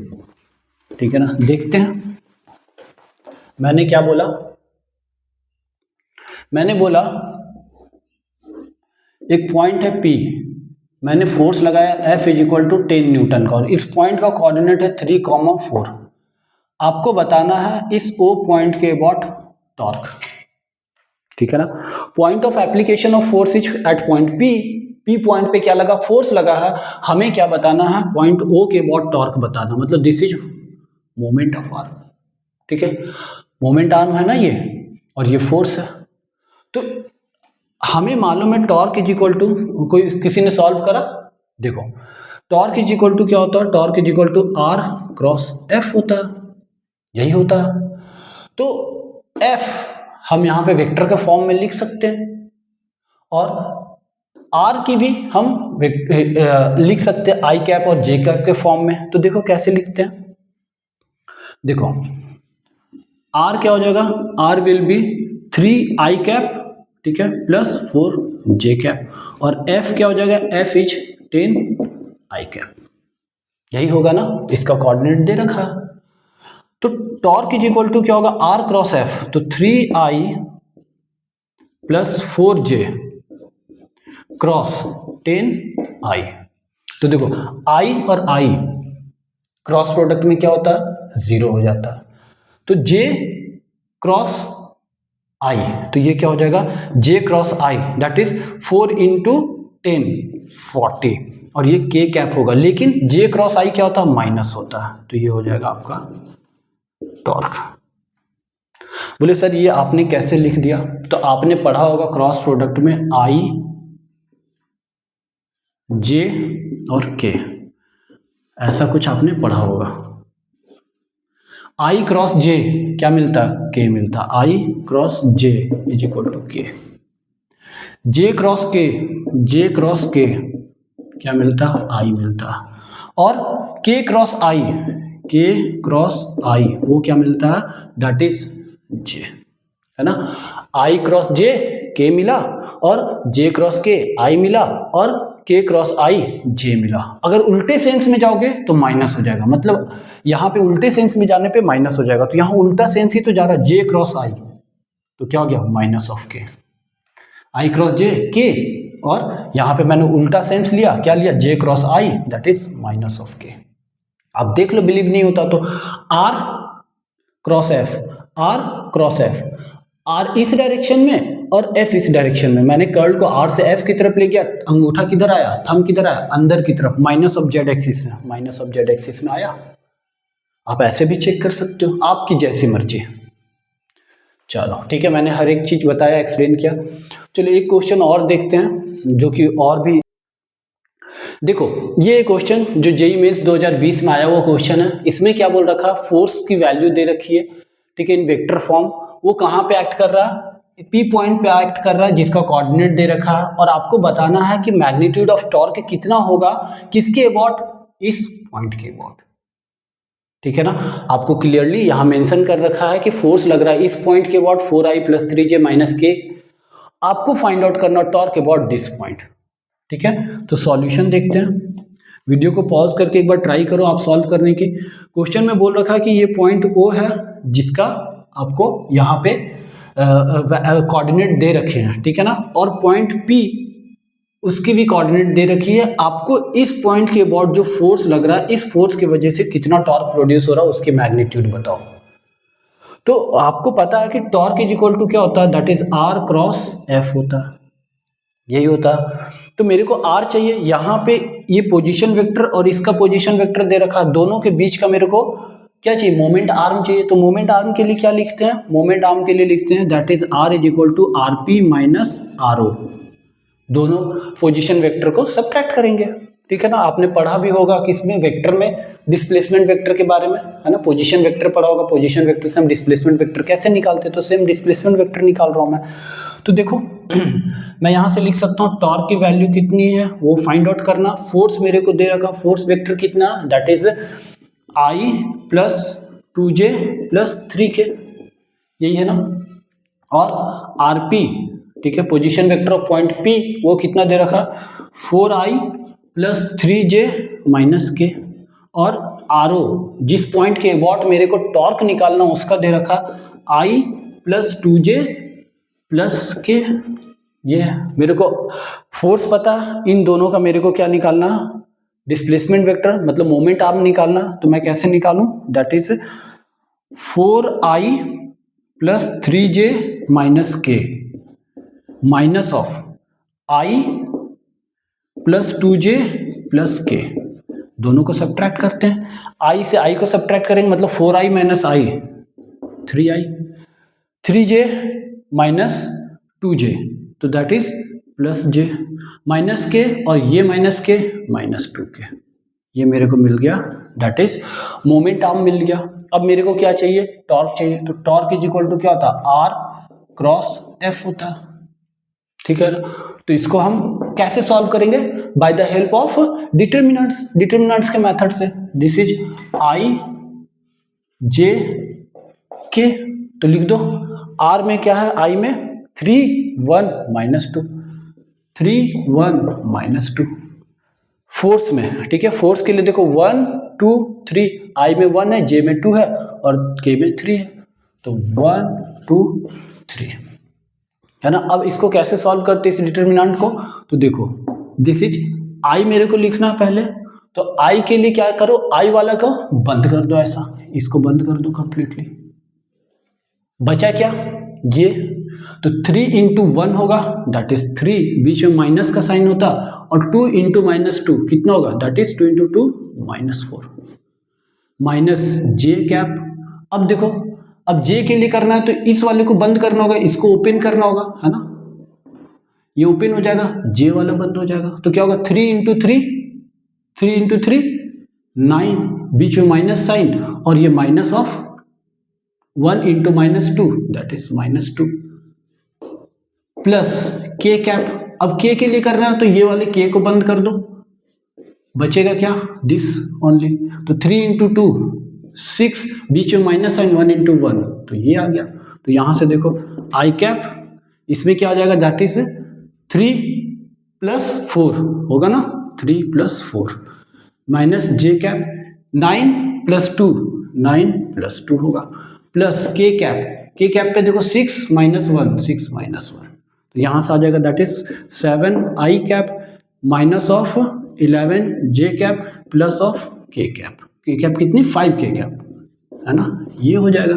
ठीक है ना, देखते हैं। मैंने क्या बोला, मैंने बोला एक पॉइंट है P, मैंने फोर्स लगाया F is equal to 10 newton का, और इस पॉइंट का कोऑर्डिनेट है 3,4। आपको बताना है इस O पॉइंट के अबाउट टॉर्क। ठीक है ना, point of application of force is at point P point पे क्या लगा, फोर्स लगा है। हमें क्या बताना है, पॉइंट O के अबाउट टॉर्क बताना, मतलब this is moment of arm. ठीक है, मोमेंट आर्म है ना ये, और ये फोर्स है। तो हमें मालूम है टॉर्क इज इक्वल टू, कोई किसी ने सॉल्व करा, देखो टॉर्क इज इक्वल टू क्या होता है, torque is equal to R cross F होता है, यही होता है। तो F हम यहां पे वेक्टर के फॉर्म में लिख सकते हैं, और R की भी हम लिख सकते हैं I कैप और J कैप के फॉर्म में। तो देखो कैसे लिखते हैं, देखो R क्या हो जाएगा, R will be 3I cap, ठीक है, प्लस 4J कैप, और F क्या हो जाएगा, F इज 10I कैप। यही होगा ना, इसका कोऑर्डिनेट दे रखा। तो टॉर्क इज इक्वल टू क्या होगा, R क्रॉस F, तो 3I plus 4j cross 10i। तो देखो i और i क्रॉस प्रोडक्ट में क्या होता है, 0 हो जाता है। तो j क्रॉस i, तो ये क्या हो जाएगा, j cross i that is 4 into 10 40, और ये k कैप होगा, लेकिन j क्रॉस i क्या होता है, माइनस होता है। तो ये हो जाएगा आपका टॉर्क। बोले सर ये आपने कैसे लिख दिया, तो आपने पढ़ा होगा क्रॉस प्रोडक्ट में i j और k, ऐसा कुछ आपने पढ़ा होगा। i क्रॉस j क्या मिलता है, k मिलता है। i cross j is equal to k। j cross k क्या मिलता है, i मिलता है। और k क्रॉस i वो क्या मिलता है, दैट इज j, है ना। i क्रॉस j k मिला, और j क्रॉस k i मिला, और k क्रॉस i j मिला। अगर उल्टे सेंस में जाओगे तो माइनस हो जाएगा, मतलब यहाँ पे उल्टे सेंस में जाने पे माइनस हो जाएगा, तो यहाँ उल्टा सेंस ही तो जा रहा है, j क्रॉस i, तो क्या हो गया, minus of k। i cross j k, और यहाँ पे मैंने उल्टा सेंस लिया, क्या लिया, j cross i that is minus of k। अब देख लो, बिलीव नहीं होता तो r क्रॉस f, r इस डायरेक्शन में और f इस डायरेक्शन में, मैंने कर्ल को r से f की तरफ ले गया, अंगूठा किधर आया, थंब किधर आया, अंदर की तरफ, माइनस ऑफ z एक्सिस में आया। आप ऐसे भी चेक कर सकते हो, आपकी जैसी मर्जी। चलो ठीक है, मैंने हर एक चीज बताया, एक्सप्लेन किया। चलो एक क्वेश्चन और देखते हैं, जो कि और भी, देखो ये क्वेश्चन जो जेईई मेंस 2020 में आया हुआ क्वेश्चन है, इसमें क्या बोल रखा, फोर्स की वैल्यू दे रखी है, ठीक है, इन वेक्टर फॉर्म। वो कहाँ पे एक्ट कर रहा है, पी पॉइंट पे एक्ट कर रहा है, जिसका कोऑर्डिनेट दे रखा है, और आपको बताना है कि मैग्नीट्यूड ऑफ टॉर्क कितना होगा, किसके अबाउट, इस पॉइंट के अबाउट, ठीक है ना। आपको क्लियरली यहाँ मेंशन कर रखा है कि फोर्स लग रहा है इस पॉइंट के अबाउट 4i + 3j - k। आपको फाइंड आउट करना टॉर्क अबाउट दिस पॉइंट, ठीक है। तो सॉल्यूशन देखते हैं, वीडियो को पॉज करके एक बार ट्राई करो आप सॉल्व करने की। क्वेश्चन में बोल रखा है कि ये पॉइंट ओ है, जिसका आपको यहाँ पे कोऑर्डिनेट दे रखे हैं, ठीक है ना, और पॉइंट पी उसकी भी कोऑर्डिनेट दे रखी है। आपको इस पॉइंट के अबाउट जो फोर्स लग रहा है, इस फोर्स की वजह से कितना टॉर्क प्रोड्यूस हो रहा है, उसकी मैग्नीट्यूड बताओ। तो आपको पता है कि टॉर्क इज इक्वल टू क्या होता है, that is r cross f होता है, यही होता है। तो मेरे को r चाहिए, यहाँ पे ये पोजीशन वेक्टर और इसका पोजीशन वेक्टर दे रखा है, दोनों के बीच का मेरे को क्या चाहिए, मोमेंट आर्म चाहिए। तो मोमेंट आर्म के लिए क्या लिखते हैं, मोमेंट आर्म के लिए लिखते हैं that is r is equal to rp minus ro। दोनों पोजीशन वेक्टर को सब्ट्रैक्ट करेंगे, ठीक है ना। आपने पढ़ा भी होगा किसमें, वेक्टर में, डिस्प्लेसमेंट वेक्टर के बारे में, है ना। पोजीशन वेक्टर पढ़ा होगा, पोजीशन वेक्टर से हम डिस्प्लेसमेंट वेक्टर कैसे निकालते, तो सेम डिस्प्लेसमेंट वेक्टर निकाल रहा हूं मैं। तो देखो मैं यहाँ से लिख सकता हूँ टॉर्क की वैल्यू कितनी है वो फाइंड आउट करना। फोर्स मेरे को दे रखा, फोर्स वेक्टर कितना, that is i + 2j + 3k, यही है ना। और rp, ठीक है, position vector of point p वो कितना दे रखा, 4i + 3j - k, और ro जिस पॉइंट के अबाउट मेरे को टॉर्क निकालना उसका दे रखा i + 2j + k। ये मेरे को फोर्स पता, इन दोनों का मेरे को क्या निकालना, डिस्प्लेसमेंट वेक्टर, मतलब मोमेंट आर्म निकालना। तो मैं कैसे निकालूं, that is 4i + 3j - k minus of i + 2j + k, दोनों को सब्ट्रैक्ट करते हैं। i से i को सब्ट्रैक्ट करेंगे, मतलब 4i - i 3i, 3j - 2j, तो दैट इज +j -k, और ये -k -2k, ये मेरे को मिल गया, दैट इज मोमेंट आर्म मिल गया। अब मेरे को क्या चाहिए, टॉर्क चाहिए। तो टॉर्क इज इक्वल टू क्या होता, r क्रॉस f होता, ठीक है। तो इसको हम कैसे सॉल्व करेंगे, by the help of determinants के मेथड से। This is i j k, तो लिख दो r में क्या है, i में 3 1 -2, 3 1 -2 फोर्स में, ठीक है। फोर्स के लिए देखो 1 2 3, i में 1 है, j में 2 है, और k में 3 है, तो 1 2 3, है ना। अब इसको कैसे सॉल्व करते हैं इस डिटर्मिनेंट को, तो देखो दिस इज आई मेरे को लिखना है पहले, तो आई के लिए क्या करो, आई वाला को बंद कर दो, ऐसा इसको बंद कर दो कंप्लीटली। बचा क्या ये, तो 3 इंटू 1 होगा दैट इज 3, बीच में माइनस का साइन होता, और 2 इंटू -2 कितना होगा, that is 2 into 2 -4 minus J cap. अब देखो, अब जे के लिए करना है तो इस वाले को बंद करना होगा, इसको ओपन करना होगा, है ना, ये ओपन हो जाएगा, जे वाला बंद हो जाएगा, तो क्या होगा 3 इंटू 3 9, बीच में माइनस साइन, और ये minus of 1 into -2 that is -2 plus के कैप। अब के के लिए करना है तो ये वाले के को बंद कर दो, बचेगा क्या, दिस ओनली, तो 3 इंटू 2 6, बीच में माइनस साइन 1 इंटू 1, तो ये आ गया। तो यहां से देखो आई कैप, इसमें क्या आ जाएगा, दैट इज 3 + 4 होगा ना, 3 + 4 माइनस जे कैप 9 + 2 9 + 2 होगा, प्लस के कैप पे देखो 6 - 1 6 - 1, तो यहां से आ जाएगा that is 7 I cap minus of 11 J cap plus of K cap कितनी 5 के कैप, है ना, ये हो जाएगा।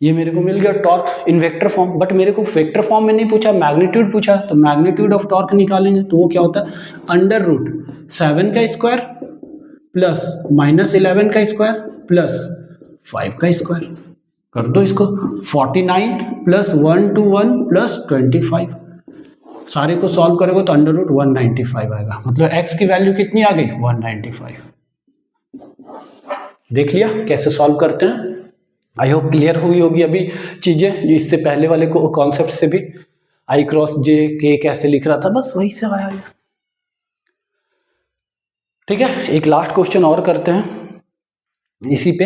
ये मेरे को मिल गया torque in vector form, but मेरे को वेक्टर फॉर्म में नहीं पूछा, मैग्नीट्यूड पूछा, तो मैग्नीट्यूड ऑफ टॉर्क निकालेंगे तो वो क्या होता है, √7 का स्क्वायर प्लस -11 का स्क्वायर प्लस 5 का स्क्वायर, कर दो इसको, 49 + 1 to 1 + 25, सारे को सॉल्व करोगे तो √195 आएगा, मतलब x की वैल्यू कितनी आ गई 195। देख लिया कैसे सॉल्व करते हैं, आई होप क्लियर हुई होगी अभी चीजें, जो इससे पहले वाले को कॉन्सेप्ट से भी I क्रॉस J के कैसे लिख रहा था, बस वही से आया। ठीक है, एक लास्ट क्वेश्चन और करते हैं इसी पे,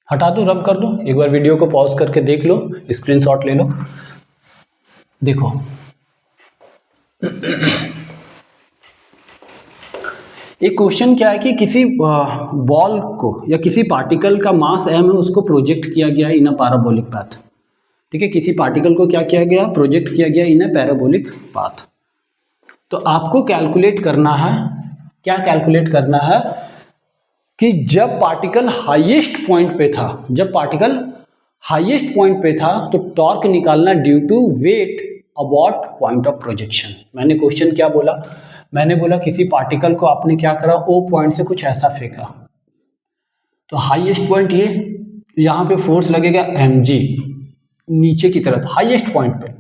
हटा दो, रब कर दो, एक बार वीडियो को पॉज करके देख लो, स्क्रीनशॉट ले लो। देखो एक क्वेश्चन क्या है कि किसी बॉल को या किसी पार्टिकल का मास m है, उसको प्रोजेक्ट किया गया है इन अ पैराबोलिक पाथ। ठीक है, किसी पार्टिकल को क्या किया गया, प्रोजेक्ट किया गया इन अ पैराबोलिक पाथ। तो आपको कैलकुलेट करना है, क्या कैलकुलेट करना है कि जब पार्टिकल हाईएस्ट पॉइंट पे था, जब पार्टिकल हाईएस्ट पॉइंट पे था तो टॉर्क निकालना due to weight about point of projection. मैंने क्वेश्चन क्या बोला, मैंने बोला किसी पार्टिकल को आपने क्या करा, ओ पॉइंट से कुछ ऐसा फेंका, तो हाईएस्ट पॉइंट ये, यहां पे फोर्स लगेगा mg नीचे की तरफ हाईएस्ट पॉइंट पे,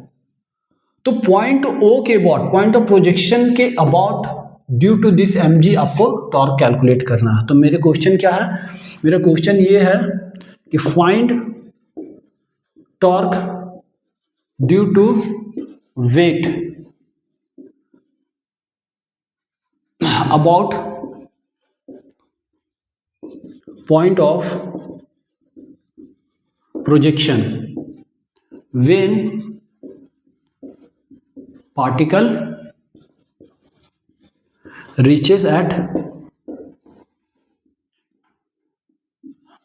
तो पॉइंट ओ के अबाउट, पॉइंट ऑफ प्रोजेक्शन के about due to this mg आपको टॉर्क कैलकुलेट करना है। तो मेरे क्वेश्चन क्या है, मेरा क्वेश्चन ये है कि find torque due to weight about point of projection when particle reaches at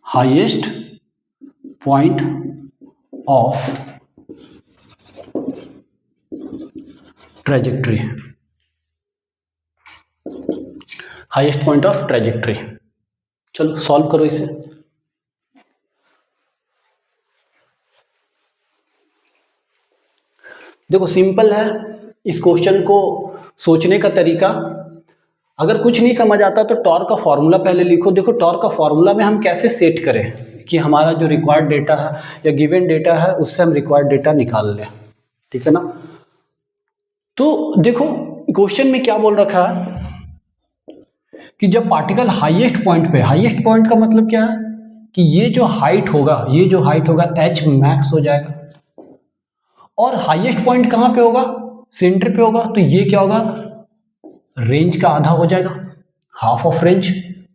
highest point of trajectory, highest point of trajectory. चलो सॉल्व करो इसे। देखो सिंपल है, इस क्वेश्चन को सोचने का तरीका, अगर कुछ नहीं समझ आता तो टॉर्क का फॉर्मूला पहले लिखो। देखो टॉर्क का फॉर्मूला में हम कैसे सेट करें कि हमारा जो रिक्वायर्ड डेटा है या गिवन डेटा है उससे हम रिक्वायर्ड डेटा निकाल लें, ठीक है ना। तो देखो क्वेश्चन में क्या बोल रखा है कि जब पार्टिकल हाईएस्ट पॉइंट पे, हाईएस्ट पॉइंट का मतलब क्या है कि ये जो हाइट होगा, ये जो हाइट होगा h मैक्स हो जाएगा, और हाईएस्ट पॉइंट कहां पे होगा, सेंटर पे होगा, तो ये क्या होगा, रेंज का आधा हो जाएगा, हाफ ऑफ रेंज,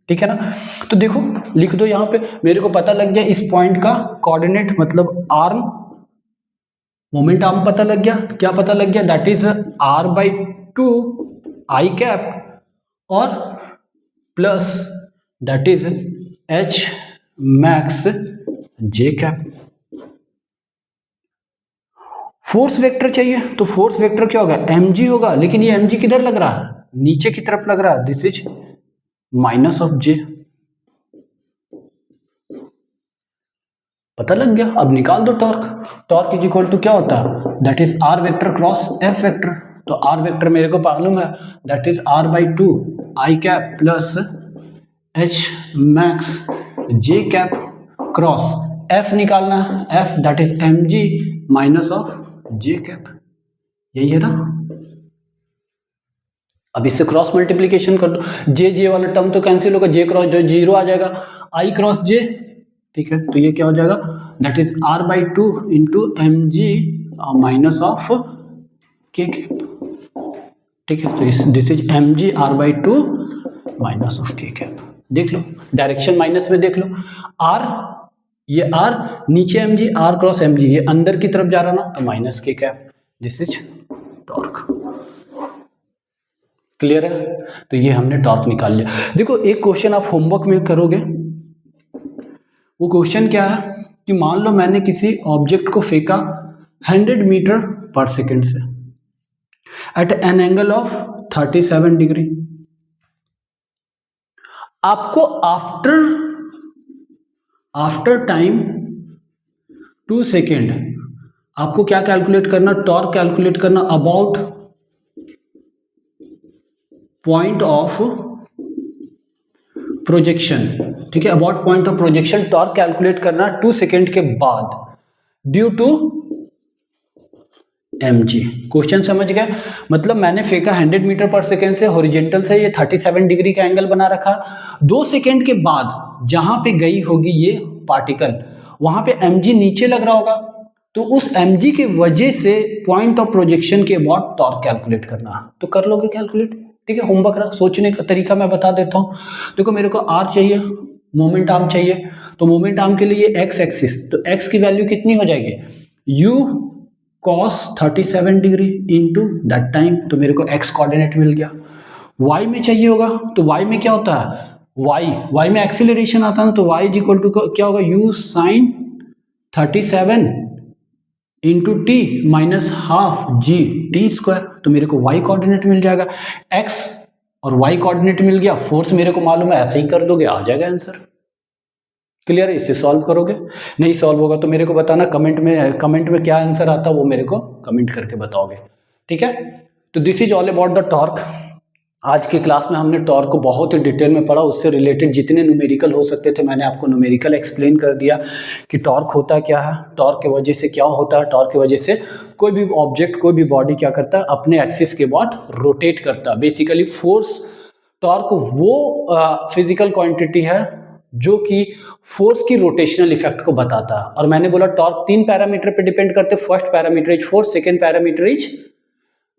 ठीक है ना। तो देखो लिख दो यहां पे, मेरे को पता लग गया इस पॉइंट का कोऑर्डिनेट मतलब आर्म, मोमेंट आर्म पता लग गया, क्या पता लग गया, that is r/2 I cap और plus that is h max j cap. Force vector चाहिए तो फोर्स वेक्टर क्या होगा, mg होगा, लेकिन ये mg किधर लग रहा है, नीचे की तरफ लग रहा है, this is minus of J. पता लग गया, अब निकाल दो torque. Torque is equal to क्या होता है, that is R vector cross F vector. तो आर वेक्टर मेरे को मालूम है, that is R by two I cap plus H max J cap cross F निकालना है, F that is M G minus of J cap, यही है ना। अब इससे क्रॉस मल्टीप्लीकेशन कर दो, जे जे वाला टर्म तो कैंसिल होगा, जे क्रॉस जो जीरो आ जाएगा, आई क्रॉस जे, ठीक है। तो ये क्या हो जाएगा, that is R by two into M G minus of K cap, ठीक है। तो this is M G R by two minus of K cap. देख लो डायरेक्शन माइनस में, देख लो आर, ये आर नीचे M G, R cross M G, ये अंदर की तरफ जा रहा ना, तो माइनस के cap, this is torque. Clear है, तो ये हमने टॉर्क निकाल लिया। देखो एक क्वेश्चन आप होमवर्क में करोगे, वो क्वेश्चन क्या है कि मान लो मैंने किसी ऑब्जेक्ट को फेंका 100 मीटर पर सेकेंड से at an angle of 37 degree. आपको आफ्टर टाइम 2 सेकेंड आपको क्या कैलकुलेट करना, टॉर्क कैलकुलेट करना अबाउट पॉइंट ऑफ प्रोजेक्शन, ठीक है। About point of projection torque calculate करना 2 सेकेंड के बाद ड्यू टू mg। क्वेश्चन समझ गए, मतलब मैंने फेंका 100 मीटर पर सेकेंड से हॉरिजॉन्टल से, ये 37 डिग्री का एंगल बना रखा, 2 सेकेंड के बाद जहां पे गई होगी ये पार्टिकल, वहां पे mg नीचे लग रहा होगा, तो उस mg की वजह से पॉइंट ऑफ प्रोजेक्शन के अबाउट टॉर्क कैलकुलेट करना। तो कर लोगे कैलकुलेट, ठीक है। होमवर्क सोचने का तरीका मैं बता देता हूँ। देखो मेरे को r चाहिए, मोमेंट आर्म चाहिए, तो मोमेंट आर्म के लिए x एक्सिस, तो x की वैल्यू कितनी हो जाएगी, u cos 37 degree into that time, तो मेरे को x कोऑर्डिनेट मिल गया। y में चाहिए होगा, तो y में क्या होता है, y में एक्सीलरेशन आता है, तो y इज इक्वल टू क्या होगा, u sin 37 into T minus half G T square, तो मेरे को y कोऑर्डिनेट मिल जाएगा। x और y कोऑर्डिनेट मिल गया, फोर्स मेरे को मालूम है, ऐसे ही कर दोगे आ जाएगा आंसर। क्लियर है, इसे सॉल्व करोगे, नहीं सॉल्व होगा तो मेरे को बताना कमेंट में क्या आंसर आता है वो मेरे को कमेंट करके बताओगे, ठीक है। तो this is all about the torque. आज की क्लास में हमने टॉर्क को बहुत ही डिटेल में पढ़ा, उससे रिलेटेड जितने न्यूमेरिकल हो सकते थे मैंने आपको न्यूमेरिकल एक्सप्लेन कर दिया कि टॉर्क होता क्या है, टॉर्क की वजह से क्या होता है, टॉर्क की वजह से कोई भी ऑब्जेक्ट, कोई भी बॉडी क्या करता है, अपने एक्सिस के अबाउट रोटेट करता है। बेसिकली फोर्स, टॉर्क वो फिजिकल क्वांटिटी है जो कि फोर्स की रोटेशनल इफेक्ट को बताता है। और मैंने बोला टॉर्क 3 पैरामीटर पे डिपेंड करते हैं, first parameter is force, second parameter is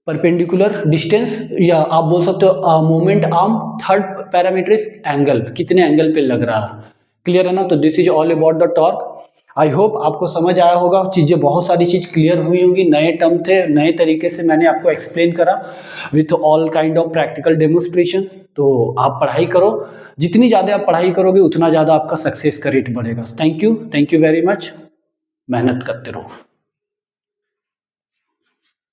perpendicular distance, या आप बोल सकते हो moment arm, third parameter is angle, कितने एंगल पे लग रहा है। क्लियर है ना, तो this is all about the torque. I hope आपको समझ आया होगा, चीजें बहुत सारी चीज क्लियर हुई होंगी, नए टर्म थे, नए तरीके से मैंने आपको एक्सप्लेन करा with all kind of practical demonstration. तो आप पढ़ाई करो, जितनी ज़्यादा आप पढ़ाई करोगे उतना ज़्यादा आपका सक्सेस का रेट बढ़ेगा। थैंक यू वेरी मच, मेहनत करते रहो।